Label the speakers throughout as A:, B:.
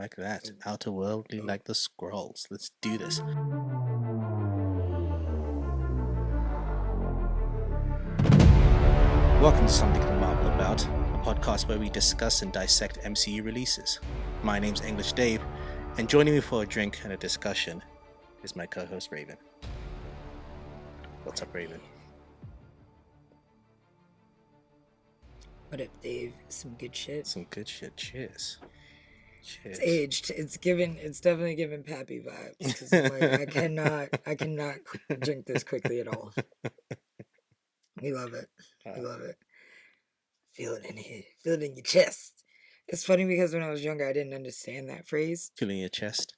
A: like that. Outerworldly like the Skrulls. Let's do this. Welcome to Something to Marvel About, a podcast where we discuss and dissect MCU releases. My name's English Dave, and joining me for a drink and a discussion is my co-host Raven. What's up, Raven?
B: What up, Dave? Some good shit.
A: Some good shit. Cheers.
B: It's aged. It's definitely giving Pappy vibes. Because I'm like, I cannot drink this quickly at all. We love it. We love it. Feel it in here. Feel it in your chest. It's funny because when I was younger, I didn't understand that phrase.
A: Feeling your chest?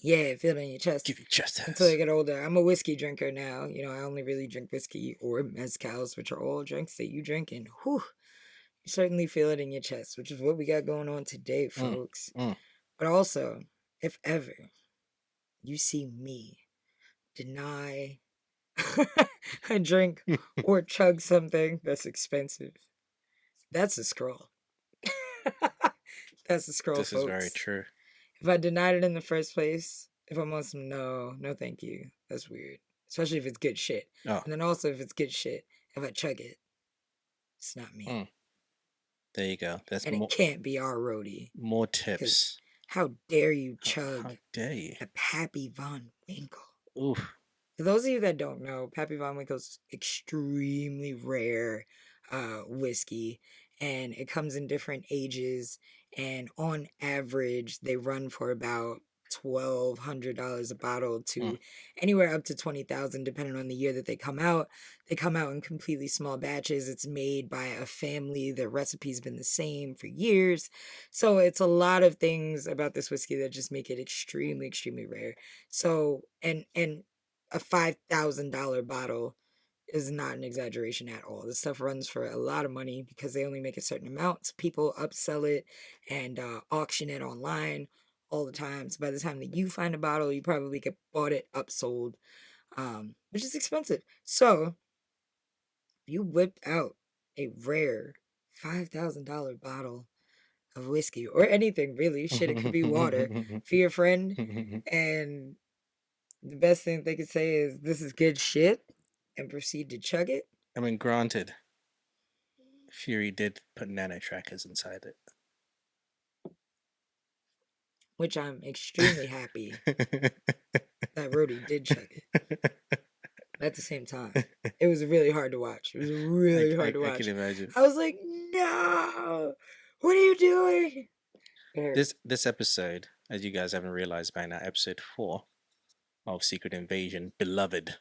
B: Yeah, feel it in your chest.
A: Give your chest
B: Until I get older. I'm a whiskey drinker now. You know, I only really drink whiskey or mezcals, which are all drinks that you drink. And whew, you certainly feel it in your chest, which is what we got going on today, folks. But also, if ever you see me deny a drink or chug something that's expensive, that's a Skrull. That's a Skrull,
A: This
B: folks.
A: is very true.
B: If I denied it in the first place, if I'm on some no thank you, that's weird. Especially if it's good shit.
A: Oh.
B: And then also if it's good shit, if I chug it, it's not me.
A: There you go. That's
B: and
A: more,
B: it can't be our roadie.
A: More tips.
B: How dare you chug
A: How dare you?
B: a Pappy Von Winkle?
A: Oof.
B: For those of you that don't know, Pappy Von Winkle's extremely rare whiskey, and it comes in different ages, and on average they run for about $1,200 a bottle to anywhere up to $20,000 depending on the year that they come out. They come out in completely small batches. It's made by a family. Their recipe's been the same for years. So it's a lot of things about this whiskey that just make it extremely rare. So and a $5,000 bottle is not an exaggeration at all. This stuff runs for a lot of money because they only make a certain amount. So people upsell it and auction it online all the time. So by the time that you find a bottle, you probably get bought it upsold, which is expensive. So if you whipped out a rare $5,000 bottle of whiskey or anything really, shit, it could be water for your friend, and the best thing they could say is, "This is good shit," and proceed to chug it.
A: I mean, granted, Fury did put nano trackers inside it,
B: which I'm extremely happy that Rhodey did chug it. At the same time, it was really hard to watch. It was really hard to watch.
A: I can imagine.
B: I was like, "No, what are you doing?"
A: This episode, as you guys haven't realized by now, episode 4 of Secret Invasion, Beloved,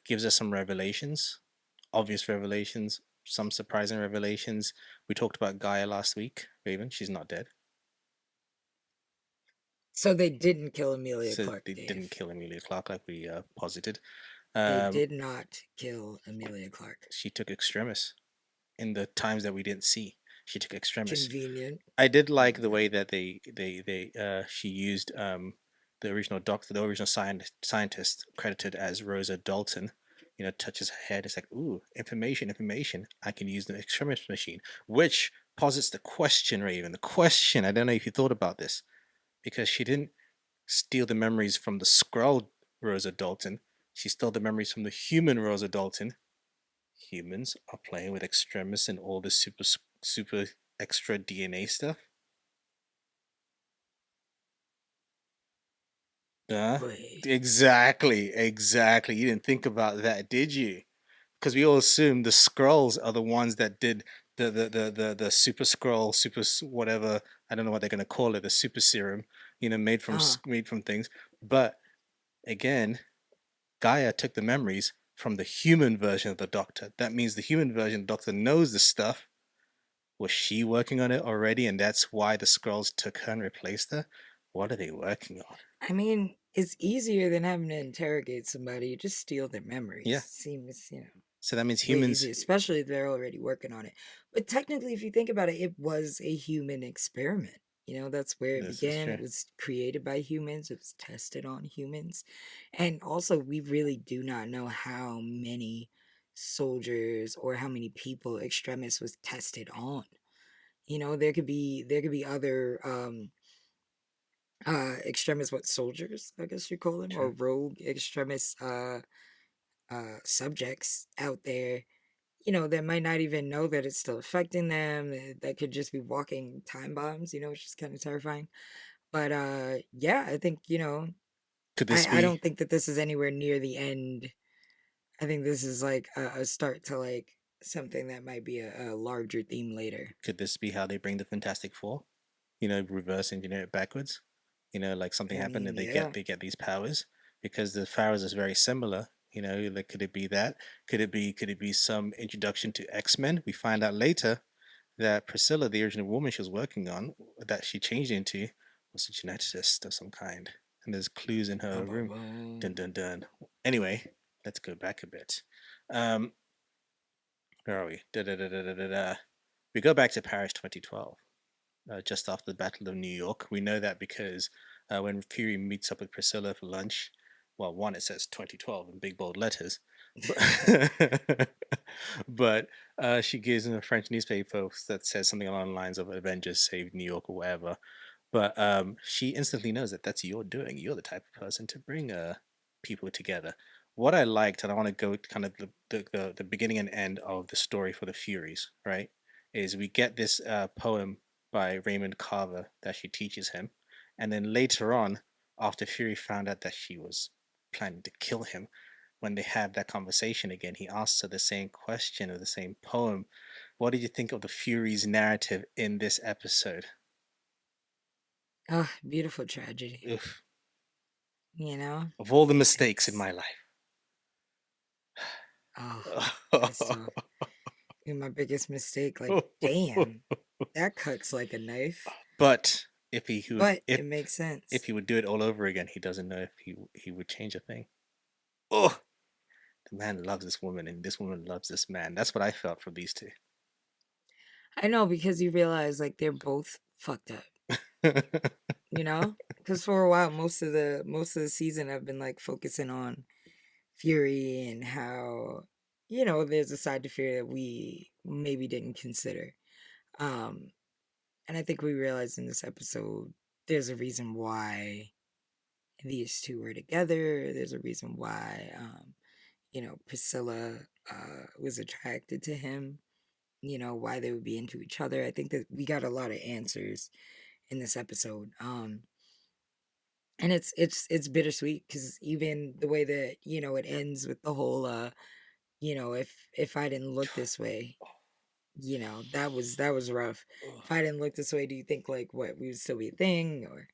A: gives us some revelations, obvious revelations, some surprising revelations. We talked about Gaia last week. Raven, she's not dead.
B: So they didn't kill Emilia Clarke.
A: They didn't kill Emilia Clarke like we posited.
B: They did not kill Emilia Clarke.
A: She took Extremis in the times that we didn't see. She took Extremis.
B: Convenient.
A: I did like the way that she used the original doctor, the original scientist credited as Rosa Dalton. You know, touches her head. It's like, ooh, information. I can use the Extremis machine, which posits the question, Raven. The question. I don't know if you thought about this, because she didn't steal the memories from the Skrull Rosa Dalton. She stole the memories from the human Rosa Dalton. Humans are playing with Extremis and all this super extra DNA stuff. Exactly. You didn't think about that, did you? Because we all assumed the Skrulls are the ones that did the super Skrull, super whatever, I don't know what they're gonna call it, the super serum, you know, made from things. But again, Gaia took the memories from the human version of the Doctor. That means the human version of the Doctor knows the stuff. Was she working on it already, and that's why the Skrulls took her and replaced her? What are they working on?
B: I mean, it's easier than having to interrogate somebody. You just steal their memories.
A: Yeah.
B: Seems, you know.
A: So that means humans...
B: Easy, especially if they're already working on it. But technically, if you think about it, it was a human experiment. You know, that's where it began. It was created by humans. It was tested on humans. And also, we really do not know how many soldiers or how many people Extremis was tested on. You know, there could be other extremist what soldiers, I guess you call them, or
A: True.
B: rogue extremist subjects out there, you know, that might not even know that it's still affecting them, that could just be walking time bombs, you know, which is kind of terrifying. But yeah, I think, you know,
A: Could this
B: I
A: be
B: don't think that this is anywhere near the end. I think this is like a start to like something that might be a larger theme later.
A: could this be how they bring the Fantastic Four? You know, reverse engineer it backwards. You know, like something
B: I
A: happened
B: mean,
A: and
B: yeah.
A: they get these powers because the powers is very similar. You know, like could it be that? Could it be some introduction to X-Men? We find out later that Priscilla, the original woman she was working on, that she changed into, was a geneticist of some kind. And there's clues in her
B: Bum, bum,
A: room. Dun
B: bum.
A: dun dun. Anyway, let's go back a bit. Um, where are we? Da, da, da, da, da, da, da. We go back to Paris 2012, just after the Battle of New York. We know that because when Fury meets up with Priscilla for lunch, well, one, it says 2012 in big bold letters, but, but she gives him a French newspaper that says something along the lines of Avengers saved New York or whatever. But she instantly knows that that's your doing. You're the type of person to bring people together. What I liked, and I want to go to kind of the beginning and end of the story for the Furies, right? Is we get this poem by Raymond Carver that she teaches him, and then later on, after Fury found out that she was planning to kill him, when they have that conversation again, he asks her the same question or the same poem. What did you think of the Furies narrative in this episode?
B: Oh, beautiful tragedy.
A: Oof.
B: You know,
A: Of all the mistakes in
B: it's
A: my life.
B: oh, that's tough. And my biggest mistake, like, damn, that cuts like a knife.
A: But
B: But it makes
A: if
B: sense.
A: he would do it all over again, he doesn't know if he would change a thing. Oh, the man loves this woman, and this woman loves this man. That's what I felt from these
B: I know because you realize like they're both fucked up,
A: two.
B: you know? Because for a while, most of the season, I've been like focusing on Fury and how, you know, there's a side to Fury that we maybe didn't consider. Um, and I think we realized in this episode, there's a reason why these two were together. There's a reason why, you know, Priscilla was attracted to him. You know, why they would be into each other. I think that we got a lot of answers in this episode. And it's bittersweet because even the way that, you know, it ends with the whole you know, if I didn't look this way, you know, that was rough. If I didn't look this way, do you think like what we would still be a thing? Or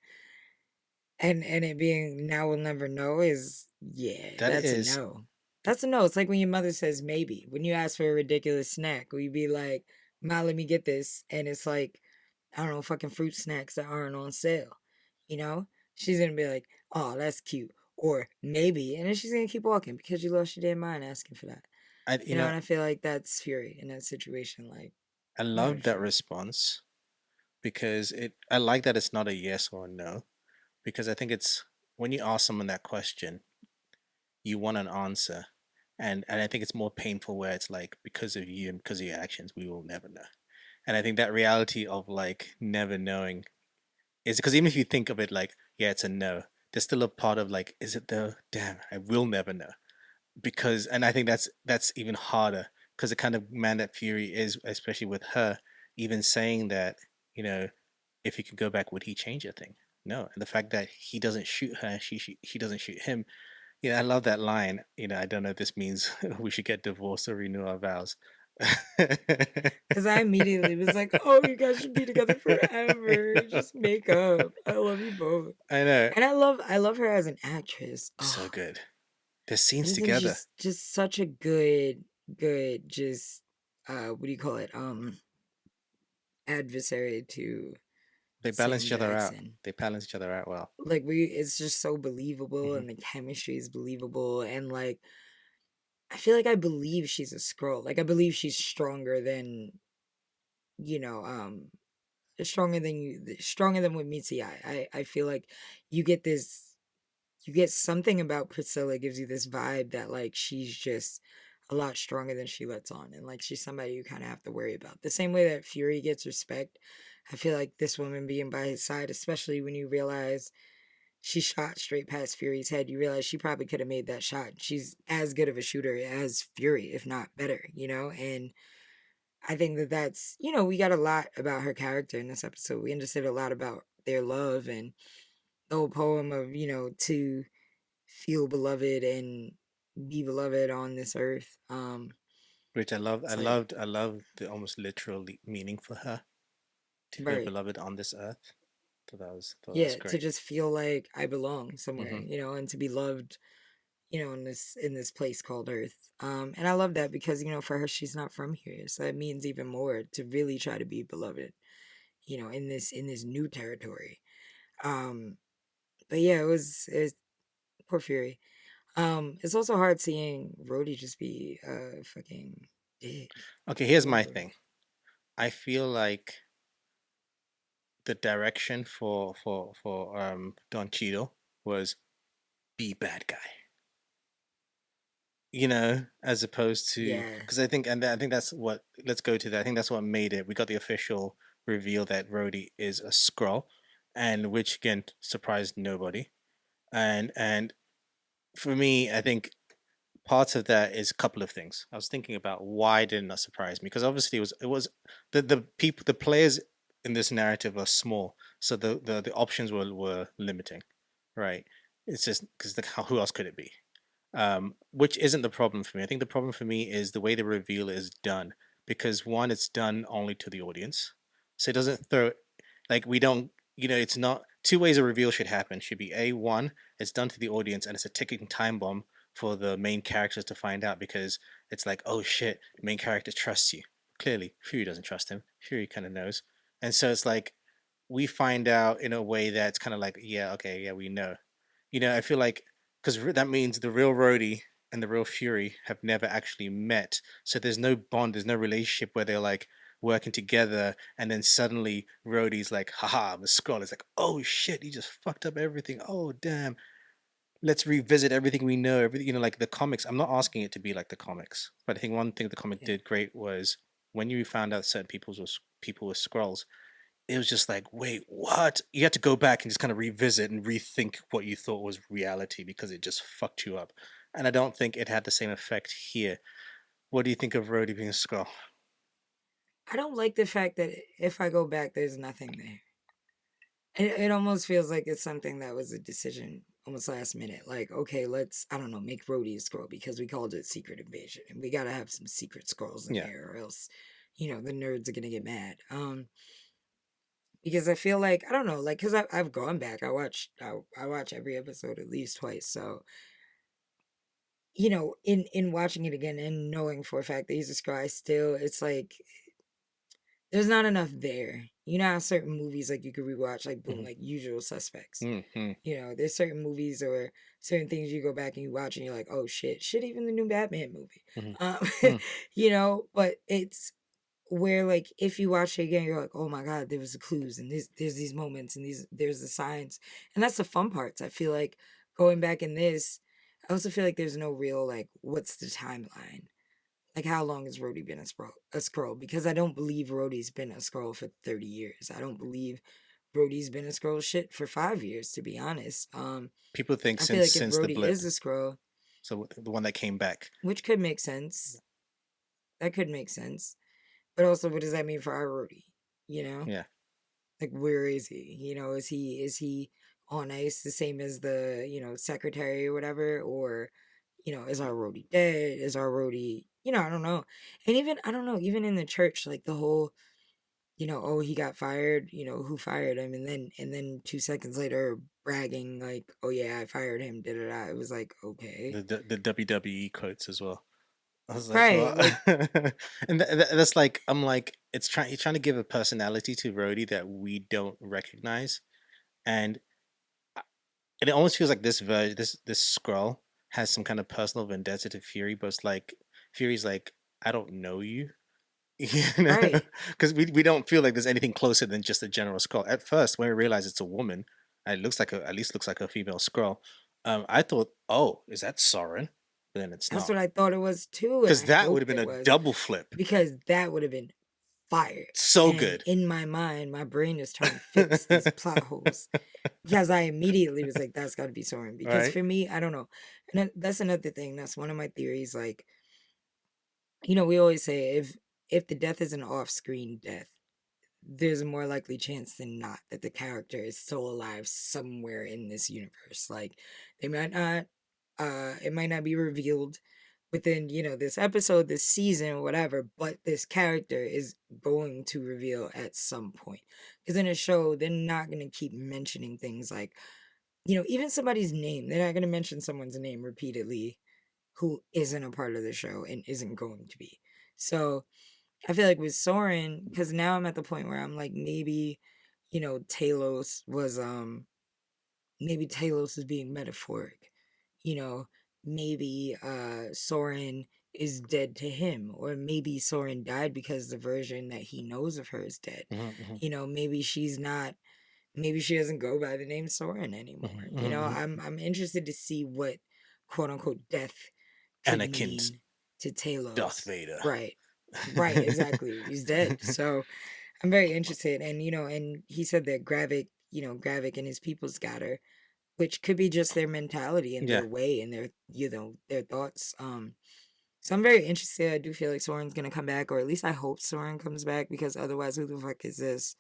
B: and it being now we'll never know is, yeah,
A: That
B: that's a
A: is
B: no. That's a no. It's like when your mother says maybe. When you ask for a ridiculous snack, will you be like, Ma, let me get this? And it's like, I don't know, fucking fruit snacks that aren't on sale. You know? She's gonna be like, oh, that's cute. Or maybe. And then she's gonna keep walking because you lost your damn mind asking for that.
A: I
B: You know, and I feel like that's Fury in that situation. Like,
A: I
B: no,
A: love that
B: sure.
A: response because it I like that it's not a yes or a no because I think it's when you ask someone that question, you want an answer. And I think it's more painful where it's like because of you and because of your actions, we will never know. And I think that reality of like never knowing is because even if you think of it like, yeah, it's a no, there's still a part of like, is it though? Damn, I will never know. Because and I think that's even harder because the kind of man that Fury is, especially with her, even saying that, you know, if he could go back, would he change a thing? No. And the fact that he doesn't shoot her, she doesn't shoot him. You know, I love that line. You know, I don't know if this means we should get divorced or renew our vows.
B: Because I immediately was like, oh, you guys should be together forever. Just make up. I love you both.
A: I know.
B: And I love her as an actress.
A: So
B: Oh,
A: good. There's
B: I
A: scenes
B: just think
A: together.
B: she's just such a good just what do you call it? Adversary to
A: They balance
B: Sam
A: each other out.
B: Jackson.
A: They balance each other out well.
B: Like it's just so believable
A: Hmm.
B: and the chemistry is believable and like I feel like I believe she's a scroll. Like I believe she's stronger than, you know, stronger than what meets the eye. I feel like you get this you get something about Priscilla gives you this vibe that like she's just a lot stronger than she lets on and like she's somebody you kind of have to worry about. The same way that Fury gets respect, I feel like this woman being by his side, especially when you realize she shot straight past Fury's head, you realize she probably could have made that shot. She's as good of a shooter as Fury, if not better, you know? And I think that that's, we got a lot about her character in this episode. We understood a lot about their love and the whole poem of, to feel beloved and be beloved on this earth.
A: Which I loved. I
B: It's like,
A: loved. I loved the almost literal meaning for her to feel
B: right.
A: beloved on this earth. Thought that was
B: Yeah, to
A: great.
B: just feel like I belong somewhere,
A: Hmm.
B: and to be loved, in this place called Earth. And I love that because, for her, she's not from here. So it means even more to really try to be beloved, in this new territory. Um, but yeah, it was poor Fury. It's also hard seeing Rhodey just be a fucking dick.
A: Okay, here's
B: Poor
A: my
B: Rhodey.
A: thing. I feel like the direction for Don Cheadle was be bad guy. As opposed to
B: Yeah.
A: because I think that's what let's go to that. I think that's what made it. We got the official reveal that Rhodey is a Skrull, and which again surprised nobody. And for me, I think part of that is a couple of things. I was thinking about why didn't that surprise me? Because obviously it was the players in this narrative are small, so the options were limiting, right? It's just because who else could it be? Which isn't the problem for me. I think the problem for me is the way the reveal is done. Because one, it's done only to the audience, so it doesn't throw like we don't. It's not two ways a reveal should happen. Should be a one, it's done to the audience, and it's a ticking time bomb for the main characters to find out because it's like, oh shit, the main character trusts you. Clearly, Fury doesn't trust him. Fury kind of knows, and so it's like we find out in a way that's kind of like, yeah, okay, yeah, we know. I feel like because that means the real Rhodey and the real Fury have never actually met. So there's no bond, there's no relationship where they're like working together, and then suddenly Rhodey's like, haha, I'm a Skrull. It's like, oh shit, he just fucked up everything. Oh damn. Let's revisit everything we know. Everything, like the comics. I'm not asking it to be like the comics, but I think one thing the comic
B: Yeah.
A: did great was when you found out certain people were Skrulls, it was just like, wait, what? You had to go back and just kind of revisit and rethink what you thought was reality because it just fucked you up. And I don't think it had the same effect here. What do you think of Rhodey being a Skrull?
B: I don't like the fact that if I go back, there's nothing there. It almost feels like it's something that was a decision almost last minute. Like, okay, let's, I don't know, make Rhodey a scroll because we called it Secret Invasion. And we got to have some secret scrolls in
A: Yeah,
B: there or else, the nerds are going to get mad. Because I feel like, I don't know, like, because I've gone back. I watch every episode at least twice. So, in watching it again and knowing for a fact that he's a scroll, it's like, there's not enough there. You know how certain movies, like, you could rewatch, like, boom,
A: mm-hmm.
B: like Usual Suspects.
A: Mm-hmm.
B: There's certain movies or certain things you go back and you watch and you're like, oh shit, even the new Batman movie. Um,
A: Mm-hmm.
B: but it's where like if you watch it again, you're like, oh my god, there was the clues and there's these moments and there's the signs, and that's the fun parts. I feel like going back in this, I also feel like there's no real like what's the timeline. Like how long has Rhodey been a scroll? Because I don't believe Rhodey's been a scroll for 30 years. I don't believe Rhodey's been a scroll shit for 5 years, to be honest.
A: People think
B: I feel
A: since
B: like if
A: since the
B: Rhodey
A: blip,
B: is a scroll,
A: so the one that came back.
B: which could make sense, that could make sense. But also, what does that mean for our Rhodey? You know,
A: Yeah,
B: like where is he? Is he on ice the same as the secretary or whatever, or is our Rhodey dead? Is our Rhodey? I don't know. And even I don't know. Even in the church, like the whole oh, he got fired, who fired him? And then 2 seconds later, bragging like, oh yeah, I fired him, da da da. It was like, okay.
A: the WWE quotes as well. I was like,
B: Right,
A: what?
B: like,
A: And that's like, I'm like, he's trying to give a personality to Rhodey that we don't recognize, and it almost feels like this scroll has some kind of personal vendetta to Fury, but it's like Fury's like, I don't know you, you know,
B: right.
A: because we don't feel like there's anything closer than just a general scroll. At first, when we realize it's a woman, and it looks like at least looks like a female scroll, I thought, oh, is that Soren? But then it's
B: That's
A: not,
B: what I thought it was too, and
A: because
B: I
A: that would have
B: hoped
A: been
B: it
A: a
B: was
A: double flip.
B: because that would have been fire.
A: So
B: And
A: good.
B: in my mind, my brain is trying to fix these plot holes because I immediately was like, that's got to be Soren. Because
A: Right?
B: for me, I don't know. And that's another thing. That's one of my theories. Like, we always say if the death is an off-screen death, there's a more likely chance than not that the character is still alive somewhere in this universe. Like, they might not, it might not be revealed within, this episode, this season, whatever, but this character is going to reveal at some point. Because in a show, they're not going to keep mentioning things like, even somebody's name. They're not going to mention someone's name repeatedly who isn't a part of the show and isn't going to be. So, I feel like with Soren, because now I'm at the point where I'm like, maybe, Talos was maybe Talos is being metaphoric. You know, maybe Soren is dead to him, or maybe Soren died because the version that he knows of her is dead.
A: Hmm.
B: Maybe she's not, maybe she doesn't go by the name Soren anymore.
A: Hmm. Hmm.
B: I'm interested to see what quote unquote death could
A: Anakin's
B: mean to
A: Darth
B: Talos.
A: Vader.
B: Right. Right, exactly. He's dead. So I'm very interested. And and he said that Gravik and his people got her, which could be just their mentality and
A: Yeah,
B: their way and their thoughts. So I'm very interested. I do feel like Soren's gonna come back, or at least I hope Soren comes back, because otherwise who the fuck is this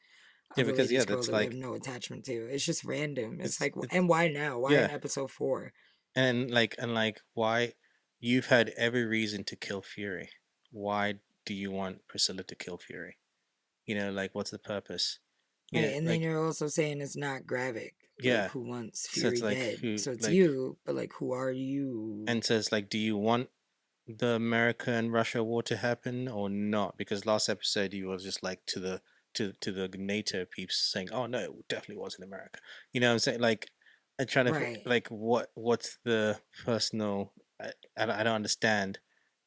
A: yeah,
B: other
A: because
B: lady
A: yeah,
B: scroll
A: that's
B: that we have
A: like
B: no attachment to? It's just random. It's like,
A: it's
B: and why now? Why
A: yeah,
B: in episode 4?
A: and like why you've had every reason to kill Fury. Why do you want Priscilla to kill Fury? Like what's the purpose?
B: Right, and then
A: Like
B: you're also saying it's not Gravik, like
A: yeah,
B: who wants
A: so
B: Fury
A: it's like
B: dead.
A: who
B: So it's
A: like
B: you, but like who are you?
A: and says like, do you want the America and Russia war to happen or not? Because last episode you was just like to the NATO peeps saying, "Oh no, it definitely wasn't America." You know what I'm saying? Like, I'm trying to
B: Right.
A: like what's the personal? I don't understand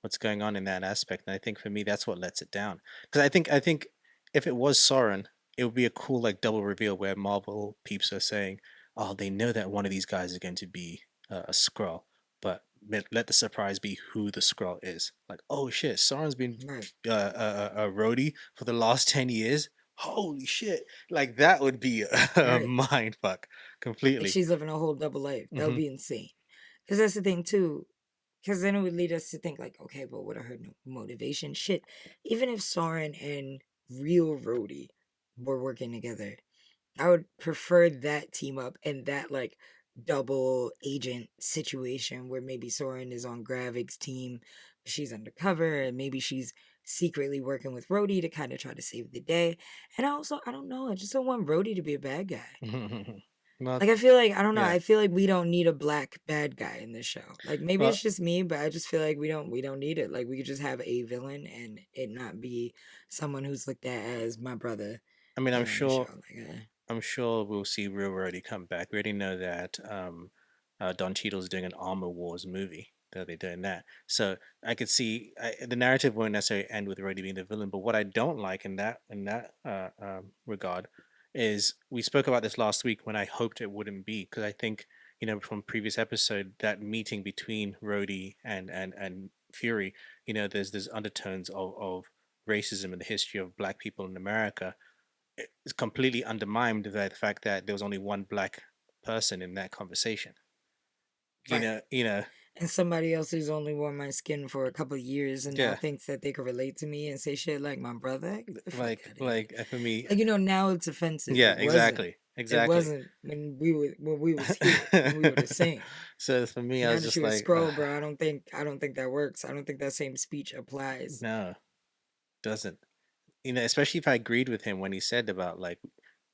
A: what's going on in that aspect, and I think for me that's what lets it down. Because I think if it was Soren, it would be a cool like double reveal where Marvel peeps are saying, "Oh, they know that one of these guys is going to be a Skrull." But let the surprise be who the Skrull is. Like, oh shit, Sauron's been
B: Right.
A: a roadie for the last 10 years. Holy shit! Like that would be a
B: Right.
A: mind fuck
B: Like
A: completely.
B: she's living a whole double life. That would
A: Hmm.
B: be insane. Because that's the thing too. Because then it would lead us to think like, okay, but what are her motivation? Shit. Even if Soren and real Rhodey were working together, I would prefer that team up and that like double agent situation where maybe Soren is on Gravik's team, she's undercover, and maybe she's secretly working with Rhodey to kind of try to save the day. And I don't know, I just don't want Rhodey to be a bad guy.
A: Well,
B: Like, I feel like, I don't know,
A: yeah.
B: I feel like we don't need a black bad guy in this show. Like, maybe
A: Well,
B: it's just me, but I just feel like we don't need it. Like, we could just have a villain and it not be someone who's looked at as my brother,
A: I mean, I'm
B: in the show.
A: sure
B: Like,
A: I'm sure we'll see Real already come back. We already know that Don Cheadle's doing an Armor Wars movie. That they're doing that, so I could see the narrative won't necessarily end with Rhodey being the villain. But what I don't like in that regard is we spoke about this last week when I hoped it wouldn't be, because I think from previous episode that meeting between Rhodey and Fury, there's undertones of racism and the history of Black people in America. It's completely undermined by the fact that there was only one black person in that conversation. You
B: right.
A: know, you know,
B: And somebody else who's only worn my skin for a couple of years and now
A: yeah,
B: thinks that they could relate to me and say shit like my brother. Get the fuck
A: like
B: out of here.
A: like for me,
B: Like, now it's offensive.
A: yeah,
B: It wasn't.
A: exactly,
B: It
A: exactly.
B: wasn't when we was here, when we were the same.
A: So for me, I
B: Now
A: was
B: that
A: just
B: you're a
A: like,
B: scroll, bro, I don't think that works. I don't think that same speech applies.
A: no, doesn't. Especially if I agreed with him when he said about like,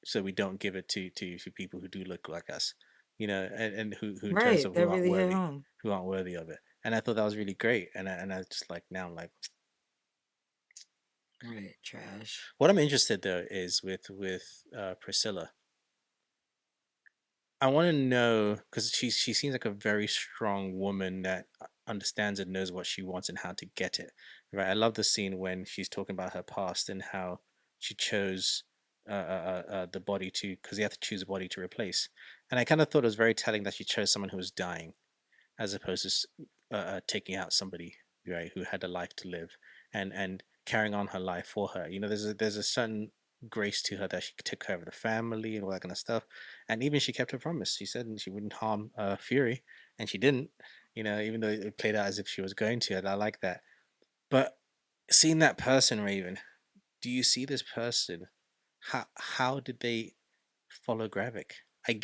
A: so we don't give it to people who do look like us, and who in terms
B: Right.
A: of
B: That really hit home.
A: who aren't worthy of it. And I thought that was really great. And I just like now I'm like,
B: Right. Trash.
A: what I'm interested though is with Priscilla. I want to know because she seems like a very strong woman that understands and knows what she wants and how to get it. Right. I love the scene when she's talking about her past and how she chose the body to because you have to choose a body to replace. And I kind of thought it was very telling that she chose someone who was dying as opposed to taking out somebody right who had a life to live. And carrying on her life for her. There's a certain grace to her that she took care of the family and all that kind of stuff, and even she kept her promise. She said she wouldn't harm Fury, and she didn't. Even though it played out as if she was going to, and I like that. But seeing that person, Raven, do you see this person? How did they follow Gravik?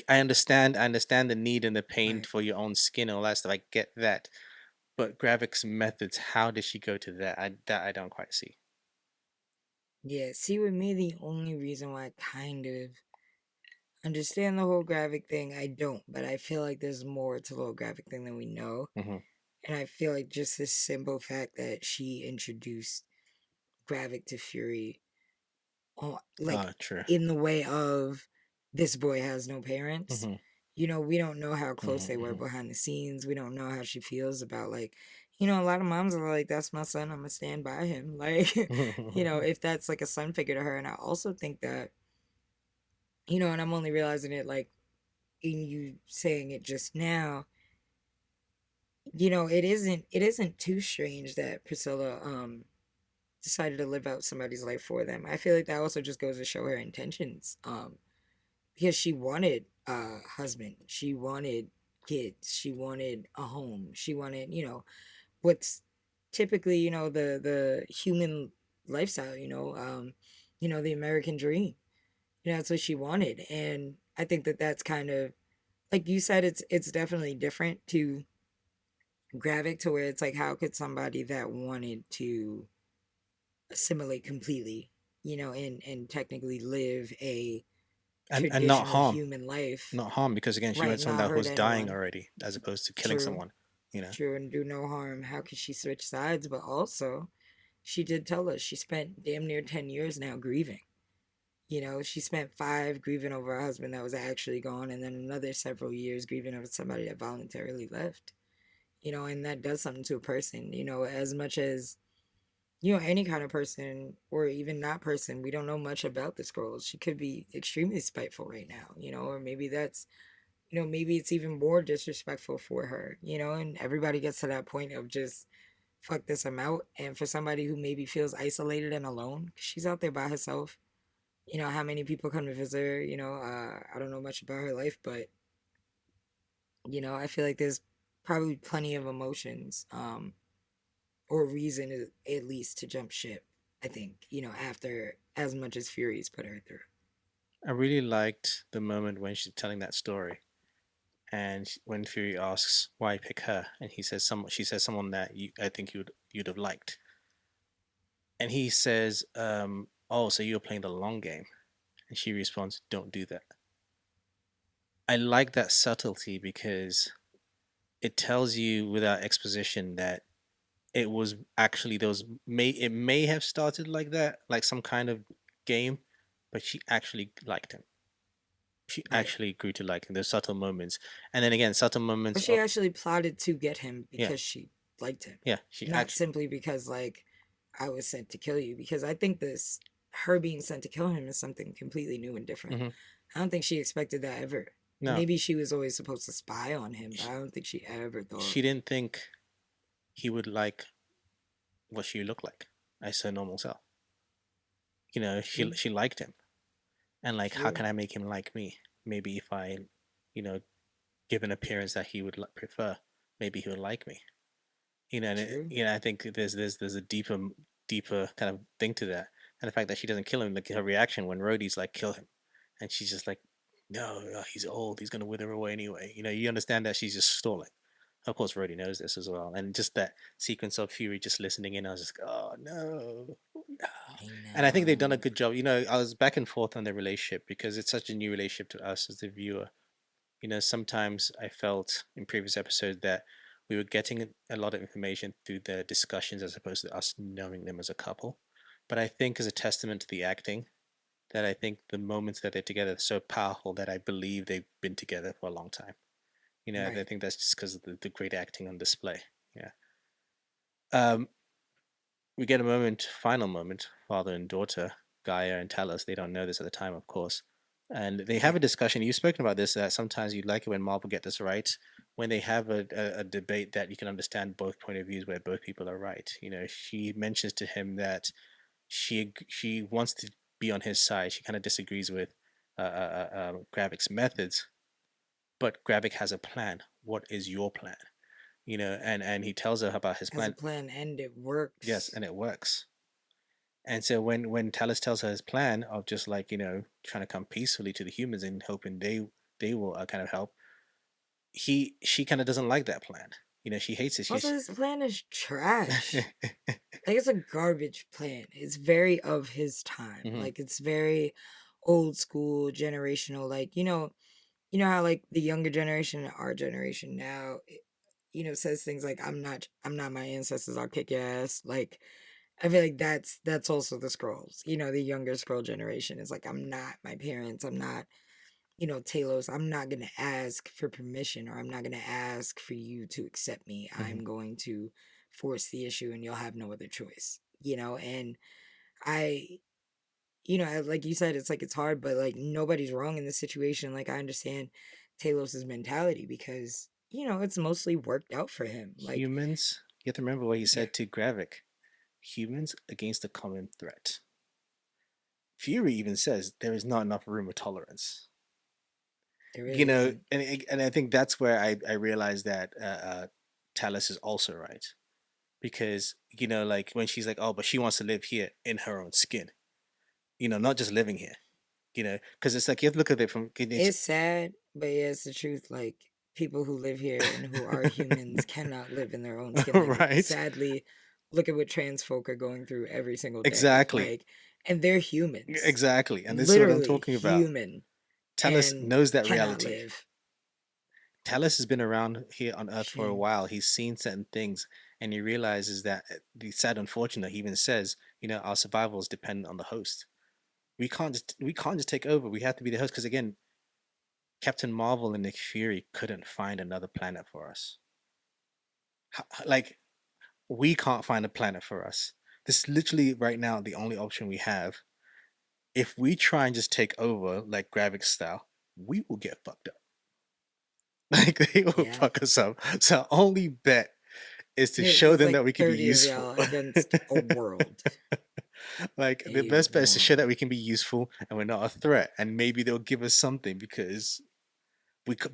A: I understand the need and the pain
B: Right.
A: for your own skin and all that stuff. I get that, but Gravik's methods, how did she go to that? I don't quite see.
B: Yeah, see, with me, the only reason why I kind of understand the whole graphic thing, I don't, but I feel like there's more to the whole graphic thing than we know.
A: Hmm.
B: And I feel like just this simple fact that she introduced Gravik to Fury, like
A: Ah, true.
B: in the way of this boy has no parents.
A: Hmm.
B: We don't know how close they were
A: Hmm.
B: behind the scenes. We don't know how she feels about, like, a lot of moms are like, that's my son, I'm gonna stand by him. Like,
A: Hmm.
B: if that's like a son figure to her. And I also think that, and I'm only realizing it like in you saying it just now, it isn't too strange that Priscilla decided to live out somebody's life for them. I feel like that also just goes to show her intentions. Because she wanted a husband, she wanted kids, she wanted a home, she wanted, what's typically, the human lifestyle, the American dream. That's what she wanted. And I think that that's kind of, like you said, it's definitely different to Gravik, to where it's like, how could somebody that wanted to assimilate completely, and technically live a
A: And not
B: traditional
A: harm,
B: human life,
A: not harm, because again, she
B: right?
A: went someone
B: Not
A: that
B: hurt
A: was dying
B: anyone.
A: already, as opposed to killing
B: True,
A: someone. You know.
B: true, and do no harm. How could she switch sides? But also, she did tell us she spent damn near 10 years now grieving. She spent five grieving over a husband that was actually gone, and then another several years grieving over somebody that voluntarily left. And that does something to a person, as much as, any kind of person, or even not person. We don't know much about the Skrulls. She could be extremely spiteful right now, or maybe that's, maybe it's even more disrespectful for her, and everybody gets to that point of just, fuck this, I'm out. And for somebody who maybe feels isolated and alone, she's out there by herself. How many people come to visit her, I don't know much about her life, but, I feel like there's probably plenty of emotions, or reason at least to jump ship. I think, after as much as Fury's put her through.
A: I really liked the moment when she's telling that story, and when Fury asks why pick her, and she says someone that I think you'd have liked, and he says, "Oh, so you're playing the long game," and she responds, "Don't do that." I like that subtlety because it tells you without exposition that it was actually those may have started like that, like some kind of game, but she actually liked him. She
B: Right.
A: actually grew to like him. Those subtle moments, and then again, subtle moments
B: But she
A: of
B: actually plotted to get him
A: yeah,
B: because she liked him,
A: yeah. She
B: not
A: actually,
B: simply because, like, I was sent to kill you. Because I think her being sent to kill him is something completely new and different.
A: hmm
B: I don't think she expected that ever.
A: no,
B: Maybe she was always supposed to spy on him, but I don't think she ever thought.
A: she didn't think he would like what she looked like as her normal self.
B: True,
A: She liked him, and like, how
B: true,
A: can I make him like me? Maybe if I, you know, give an appearance that he would prefer, maybe he would like me.
B: true.
A: I think there's a deeper kind of thing to that, and the fact that she doesn't kill him, like her reaction when Rhodey's like kill him, and she's just like, no, he's old, he's gonna wither away anyway. You understand that she's just stalling. Of course, Rhodey knows this as well, and just that sequence of Fury just listening in, I was just, oh no, no.
B: I
A: And I think they've done a
B: know.
A: good job. I was back and forth on the relationship because it's such a new relationship to us as the viewer. Sometimes I felt in previous episodes that we were getting a lot of information through their discussions as opposed to us knowing them as a couple. But I think as a testament to the acting, that I think the moments that they're together are so powerful that I believe they've been together for a long time. I
B: Right.
A: think that's just because of the great acting on display. Yeah. Um, we get a final moment, father and daughter, Gaia and Talos. They don't know this at the time, of course. And they have
B: Right.
A: a discussion. You've spoken about this, that sometimes you like it when Marvel get this right, when they have a debate that you can understand both point of views where both people are right. She mentions to him that she wants to be on his side. She kind of disagrees with Gravik's methods, but Gravik has a plan. What is your plan? And he tells her about his
B: Has a
A: plan.
B: plan and it
A: Yes,
B: works.
A: and it works. And so when Talos tells her his plan of just like trying to come peacefully to the humans and hoping they will kind of help, she kind of doesn't like that plan. She hates it.
B: Also,
A: She's
B: his plan is trash. Like, it's a garbage plan. It's very of his time.
A: hmm
B: Like, it's very old school, generational. Like, you know how like the younger generation, our generation now, says things like, I'm not my ancestors, I'll kick your ass. Like, I feel like that's also the Skrulls. The younger Skrull generation is like, I'm not my parents, I'm not, Talos, I'm not gonna ask for permission, or I'm not gonna ask for you to accept me.
A: hmm
B: I'm going to force the issue and you'll have no other choice. And I like you said, it's like it's hard, but like nobody's wrong in this situation. Like, I understand Talos's mentality because it's mostly worked out for him. Like,
A: Humans. You have to remember what he
B: yeah,
A: said to Gravik. Humans against a common threat. Fury even says there is not enough room of tolerance.
B: there really isn't.
A: And I think that's where I realized that Talos is also right, because like when she's like, oh, but she wants to live here in her own skin, not just living here, because it's like you have to look at it from
B: It's sad, but yeah, it's the truth. Like, people who live here and who are humans cannot live in their own skin. Like,
A: right,
B: sadly, look at what trans folk are going through every single day.
A: exactly,
B: Like, and they're humans,
A: exactly, and this is what I'm
B: literally
A: talking about.
B: human,
A: Talos
B: and
A: knows that
B: cannot
A: reality.
B: live.
A: Talos has been around here on Earth for a
B: Shame.
A: while. He's seen certain things, and he realizes that the sad, unfortunate. He even says, our survival is dependent on the host. We can't just take over. We have to be the host because again, Captain Marvel and Nick Fury couldn't find another planet for us. Like we can't find a planet for us. This is literally right now the only option we have. If we try and just take over like Gravik style, we will get fucked up. Like they will
B: Yeah.
A: fuck us up. So our only bet is to show
B: It's
A: them
B: like
A: that we can be
B: 30 of
A: useful.
B: y'all against a world.
A: Like the
B: A
A: best bet is to show that we
B: world.
A: can be useful and we're not a threat, and maybe they'll give us something because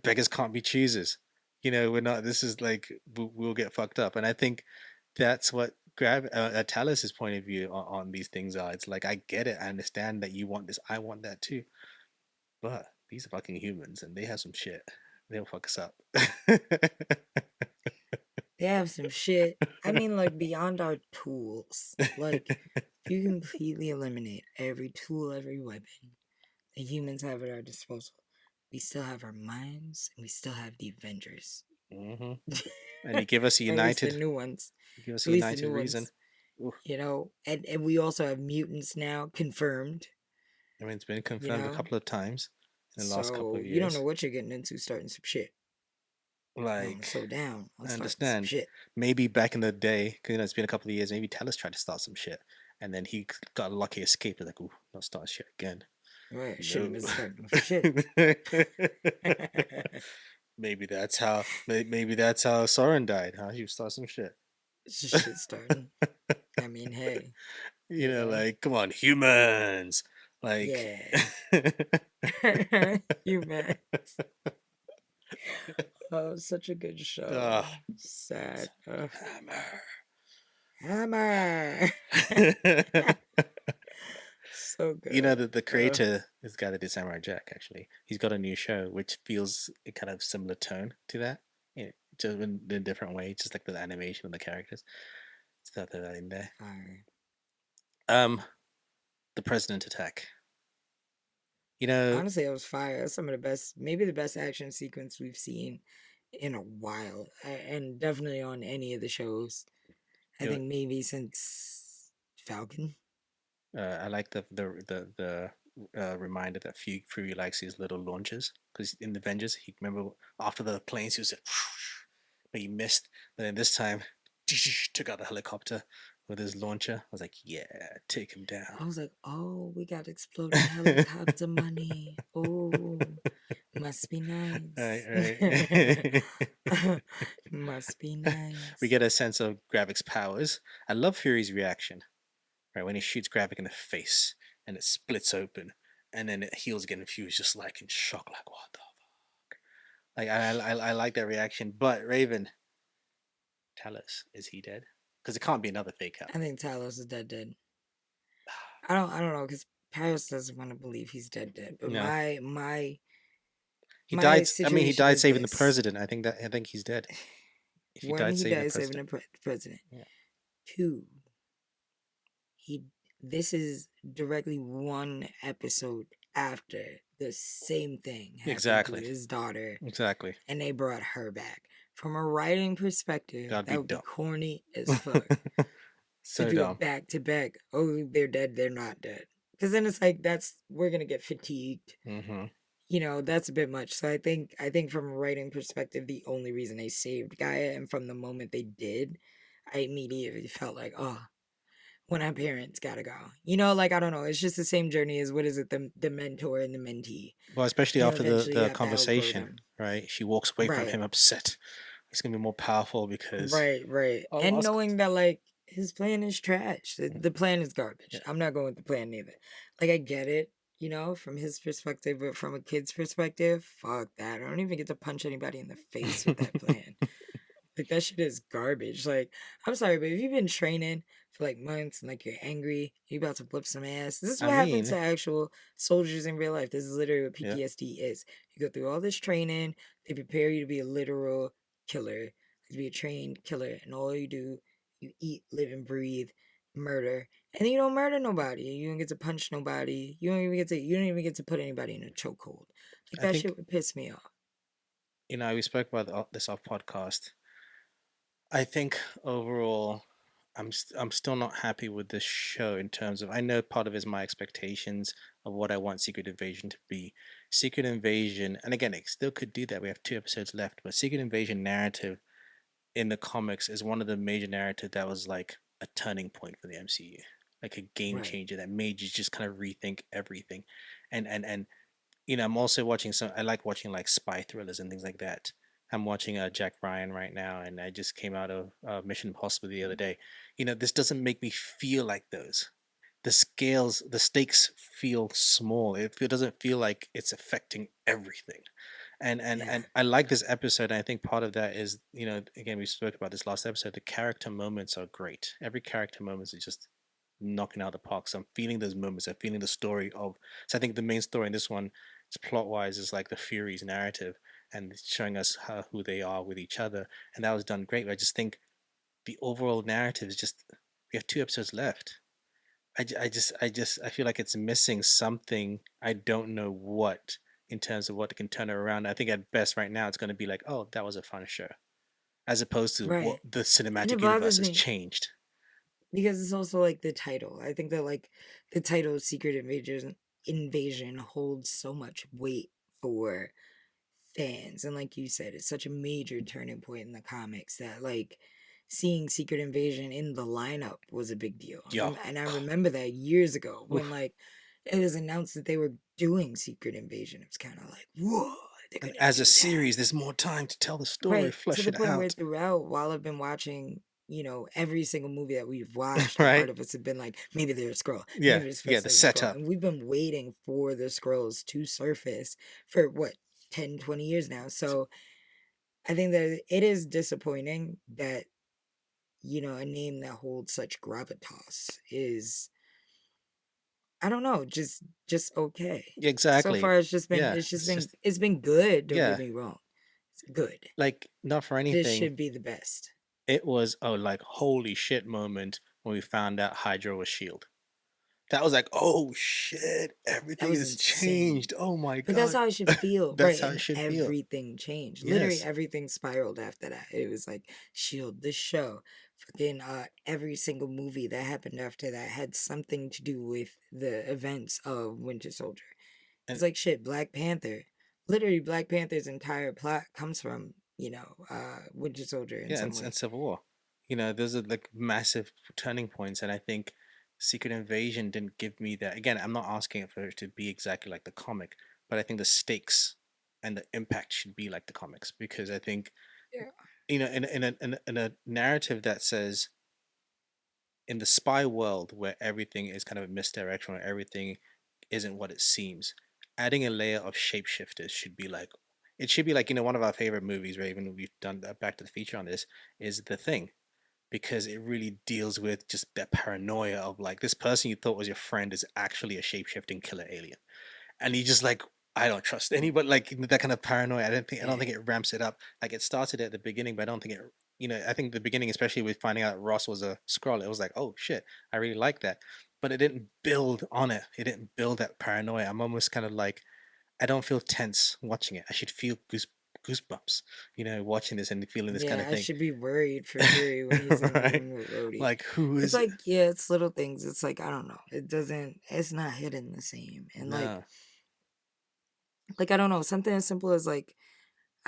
A: beggars can't be choosers. We're not. This is like we'll get fucked up, and I think that's what Talus's point of view on these things are. It's like I get it, I understand that you want this, I want that too, but these are fucking humans, and they have some shit. They'll fuck us up.
B: They have some shit. I mean, like, beyond our tools. Like, if you completely eliminate every tool, every weapon that humans have at our disposal, we still have our minds and we still have the Avengers.
A: hmm And you give us a
B: Or at least the
A: united,
B: new ones.
A: you give us
B: At
A: a
B: least the
A: united
B: new
A: reason.
B: ones.
A: Oof.
B: And we also have mutants now, confirmed,
A: I mean, it's been
B: you
A: confirmed a
B: know?
A: couple of times in the last couple
B: So
A: of
B: you don't know
A: years.
B: what you're getting into starting some shit. You want to
A: Like,
B: slow down on
A: I
B: starting some
A: understand.
B: shit.
A: Maybe back in the day, 'cause, it's been a couple of years. Maybe Talos tried to start some shit, and then he got a lucky escape. Like, ooh, not start shit again.
B: Right, shouldn't
A: No.
B: have been starting with shit.
A: maybe that's how Soren died. Huh? He start some shit.
B: It's just shit starting. I mean, hey,
A: Like, come on, humans. Like,
B: yeah. You man. Oh, such a good show.
A: ugh,
B: Sad.
A: hammer.
B: Hammer. So good.
A: The creator has got to do Samurai Jack. Actually, he's got a new show which feels a kind of similar tone to that. Just in a different way, just like the animation of the characters. Stuff that in there.
B: Fire.
A: Um, the president attack. You know,
B: Honestly, it was fire. That's some of the best, maybe the best action sequence we've seen in a while, and definitely on any of the shows. I
A: you
B: think maybe since Falcon.
A: I like the reminder that Fury likes his little launches because in the Avengers, he remember after the planes, he was like, but he missed. But then this time, took out the helicopter with his launcher. I was like, yeah, take him down.
B: I was like, oh, we got exploding helicopter money. Oh, must be
A: Right,
B: nice.
A: right.
B: Must be
A: We
B: nice.
A: get a sense of Gravik's powers. I love Fury's reaction. right? When he shoots Gravik in the face and it splits open, and then it heals again, and Fuse just like in shock, like what the fuck? Like I like that reaction. But Raven, tell us, is he dead? Because it can't be another fake out.
B: I think Talos is dead. I don't know because Paris doesn't want to believe he's dead. But
A: No,
B: my
A: he
B: my
A: died. I mean, he
B: situation
A: died
B: is
A: saving the
B: this:
A: president. I think he's dead. If he
B: one,
A: died
B: he
A: saving the
B: died saving
A: president,
B: the president.
A: yeah,
B: Two, he this is directly one episode after the same thing happened to
A: exactly,
B: his daughter,
A: exactly.
B: and they brought her back. From a writing perspective,
A: That'd
B: that
A: be
B: would be
A: dumb.
B: corny as fuck to
A: So
B: do a
A: dumb.
B: back to back. Oh, they're dead, they're not dead. Because then it's like we're gonna get fatigued.
A: Hmm.
B: That's a bit much. So I think from a writing perspective, the only reason they saved Gaia, and from the moment they did, I immediately felt like, oh, when our parents gotta go. Like I don't know, it's just the same journey as what is it, the mentor and the mentee.
A: Well, especially after
B: Eventually you
A: the
B: have to outgrow
A: conversation,
B: them.
A: right? She walks away from
B: Right.
A: him upset. It's gonna be more powerful because
B: Right.
A: I
B: And
A: lost.
B: knowing that like his plan is trash. The plan is
A: Yeah.
B: garbage. I'm not going with the plan either. Like I get it, from his perspective, but from a kid's perspective, fuck that. I don't even get to punch anybody in the face with that plan. Like that shit is garbage. Like, I'm sorry, but if you've been training for like months and like you're angry, you're about to whip some ass. This is
A: I
B: what happens
A: mean,
B: to actual soldiers in real life. This is literally what
A: yeah.
B: PTSD is. You go through all this training, they prepare you to be a literal killer, to be a trained killer, and all you do, you eat, live, and breathe murder. And then you don't murder nobody. You don't get to punch nobody. You don't even get to put anybody in a chokehold. Like
A: I
B: that
A: think
B: shit would piss me off.
A: we spoke about this off podcast. I think overall, I'm still not happy with this show in terms of I know part of it is my expectations of what I want Secret Invasion to be. Secret Invasion, and again, it still could do that. We have 2 episodes left, but Secret Invasion narrative in the comics is one of the major narratives that was like a turning point for the MCU, like a game
B: Right.
A: changer that made you just kind of rethink everything. And I'm also watching some. I like watching like spy thrillers and things like that. I'm watching Jack Ryan right now, and I just came out of Mission Impossible the other day. This doesn't make me feel like those. The stakes feel small. It doesn't feel like it's affecting everything. And
B: Yeah.
A: I like this episode. And I think part of that is, again, we spoke about this last episode. The character moments are great. Every character moments is just knocking out the park. So I'm feeling those moments. I'm feeling the story of. So I think the main story in this one, plot wise, is like the Furies narrative and showing us who they are with each other, and that was done great. But I just think the overall narrative is just we have 2 episodes left. I feel like it's missing something. I don't know what in terms of what can turn it around. I think at best right now it's going to be like, oh, that was a fun show, as opposed to what
B: Right.
A: the
B: And it
A: cinematic universe
B: bothers
A: has
B: me
A: changed.
B: because it's also like the title. I think that like the title Secret Invasion holds so much weight for fans. And like you said, it's such a major turning point in the comics that like seeing Secret Invasion in the lineup was a big deal.
A: Yo,
B: And I remember that years ago when
A: oof.
B: like it was announced that they were doing Secret Invasion. It was kind of like, whoa, they're
A: And
B: gonna
A: as a
B: do that.
A: series, there's more time to tell the story,
B: Right, to
A: flesh
B: the
A: it
B: point where
A: out.
B: throughout, while I've been watching, every single movie that we've watched, a
A: Right?
B: part of us have been like, maybe they're a scroll,
A: Yeah,
B: maybe they're
A: yeah.
B: supposed
A: The
B: to be a scroll.
A: setup.
B: And we've been waiting for the scrolls to surface for what, 10, 20 years now. So I think that it is disappointing that, a name that holds such gravitas is, I don't know, just okay. So
A: Exactly.
B: far it's just been
A: Yeah,
B: it's just
A: it's
B: been
A: just
B: it's been good, don't get
A: yeah.
B: me wrong. It's good.
A: Like not for
B: This
A: anything.
B: should be the best.
A: It was a like holy shit moment when we found out Hydra was Shield. That was like, oh shit,
B: That
A: everything
B: was
A: has
B: insane.
A: changed. Oh my
B: But that's
A: god.
B: how it should feel,
A: That's
B: right?
A: how it
B: And
A: should feel.
B: everything changed. Literally
A: Yes.
B: everything spiraled after that. It was like Shield, this show, fucking every single movie that happened after that had something to do with the events of Winter Soldier.
A: And
B: It's like shit, Black Panther. Literally Black Panther's entire plot comes from, Winter Soldier in
A: yeah,
B: some
A: and
B: way.
A: Civil War. Those are like massive turning points, and I think Secret Invasion didn't give me that. Again, I'm not asking it for it to be exactly like the comic, but I think the stakes and the impact should be like the comics because I think
B: Yeah.
A: in a narrative that says in the spy world where everything is kind of a misdirection, where everything isn't what it seems, adding a layer of shapeshifters should be like, it should be like, one of our favorite movies, where even we've done a Back to the Future on this, is The Thing, because it really deals with just that paranoia of like this person you thought was your friend is actually a shapeshifting killer alien, and you just like, I don't trust anybody. Like that kind of paranoia. I don't
B: Yeah.
A: think it ramps it up. Like it started at the beginning, but I don't think it. I think the beginning, especially with finding out Ross was a Skrull, it was like, oh shit, I really like that. But it didn't build on it. It didn't build that paranoia. I'm almost kind of like, I don't feel tense watching it. I should feel goosebumps, watching this and feeling this kind
B: Yeah,
A: of
B: I
A: thing.
B: should be worried for Fury when he's in the
A: Right?
B: room with Rhodey.
A: Like who
B: It's
A: is it?
B: like, yeah, it's little things. It's like, I don't know. It's not hidden the same. And
A: No.
B: I don't know, something as simple as like,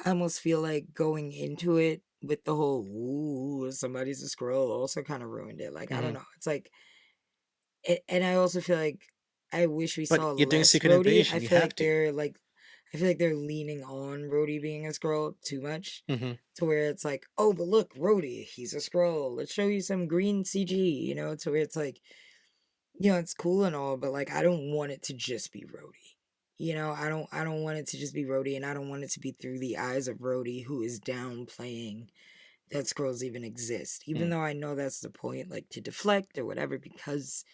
B: I almost feel like going into it with the whole, ooh, somebody's a scroll also kind of ruined it. Like, I don't
A: Hmm.
B: know. It's like, and I also feel like I wish we
A: But
B: saw
A: you're doing
B: less
A: Secret
B: Rhodey.
A: Invasion. You have to.
B: I feel like they're leaning on Rhodey being a scroll too much,
A: Hmm.
B: to where it's like, oh, but look, Rhodey, he's a scroll. Let's show you some green CG, to where it's like, it's cool and all, but like I don't want it to just be Rhodey. I don't want it to just be Rhodey, and I don't want it to be through the eyes of Rhodey, who is downplaying that scrolls even exist. Even
A: Mm.
B: though I know that's the point, like to deflect or whatever, because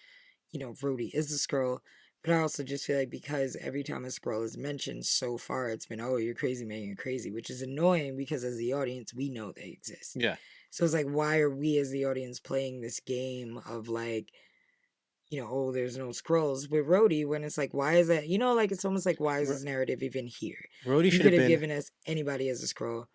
B: Rhodey is a scroll. But I also just feel like because every time a scroll is mentioned so far, it's been, oh, you're crazy, man, you're crazy, which is annoying because as the audience, we know they exist.
A: Yeah.
B: So it's like, why are we as the audience playing this game of like, oh, there's no scrolls with Rhodey when it's like, why is that? Like it's almost like, why is
A: R-
B: this narrative even here?
A: Rhodey
B: You
A: should have
B: could have
A: been.
B: given us anybody as a scroll.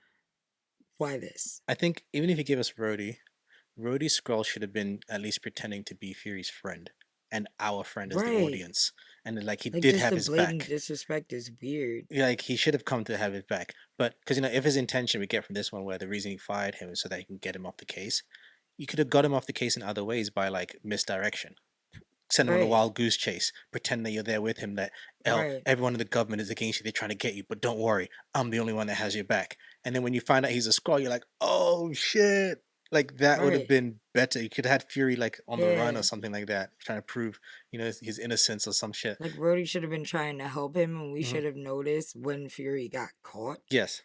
B: Why this?
A: I think even if you give us Rhodey's scroll should have been at least pretending to be Fury's friend and our friend as the
B: Right.
A: audience, and then, like he
B: Like
A: did
B: just
A: have
B: the
A: his
B: blatant
A: back.
B: disrespect is weird.
A: Like he should have come to have his back. But because if his intention we get from this one, where the reason he fired him is so that he can get him off the case, you could have got him off the case in other ways by like misdirection. Send him on a
B: Right.
A: wild goose chase. Pretend that you're there with him. That
B: Right.
A: everyone in the government is against you. They're trying to get you, but don't worry, I'm the only one that has your back. And then when you find out he's a Skrull, you're like, oh shit! Like that would have
B: Right.
A: been better. You could have had Fury like on the run or
B: Yeah.
A: something like that, trying to prove his innocence or some shit.
B: Like Rhodey should have been trying to help him, and we
A: Hmm.
B: should have noticed when Fury got caught
A: Yes,